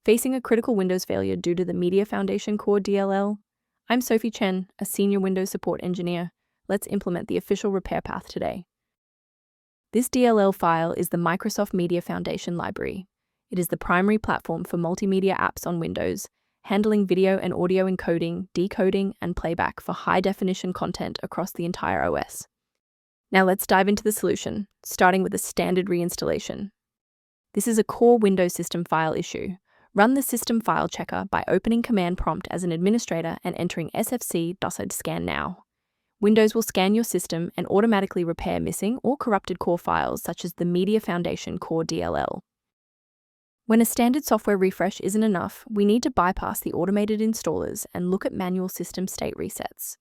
Facing a critical Windows failure due to the Media Foundation Core DLL? I'm Sophie Chen, a senior Windows support engineer. Let's implement the official repair path today. This DLL file is the Microsoft Media Foundation library. It is the primary platform for multimedia apps on Windows, handling video and audio encoding, decoding, and playback for high-definition content across the entire OS. Now let's dive into the solution, starting with a standard reinstallation. This is a core Windows system file issue. Run the system file checker by opening Command Prompt as an administrator and entering sfc.scan now. Windows will scan your system and automatically repair missing or corrupted core files such as the Media Foundation Core DLL. When a standard software refresh isn't enough, we need to bypass the automated installers and look at manual system state resets.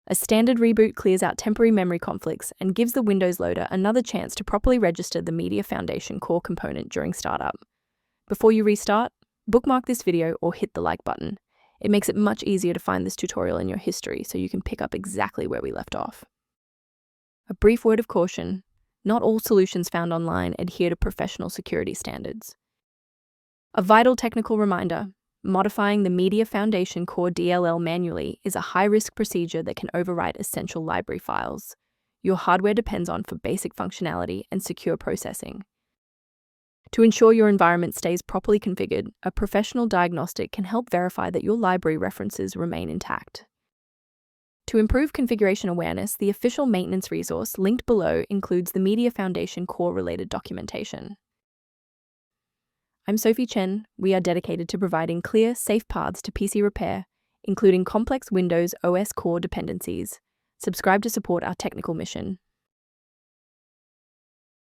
A standard reboot clears out temporary memory conflicts and gives the Windows loader another chance to properly register the Media Foundation Core component during startup. Before you restart, bookmark this video or hit the like button. It makes it much easier to find this tutorial in your history so you can pick up exactly where we left off. A brief word of caution: not all solutions found online adhere to professional security standards. A vital technical reminder: modifying the Media Foundation Core DLL manually is a high-risk procedure that can overwrite essential library files your hardware depends on for basic functionality and secure processing. To ensure your environment stays properly configured, a professional diagnostic can help verify that your library references remain intact. To improve configuration awareness, the official maintenance resource linked below includes the Media Foundation Core-related documentation. I'm Sophie Chen. We are dedicated to providing clear, safe paths to PC repair, including complex Windows OS core dependencies. Subscribe to support our technical mission.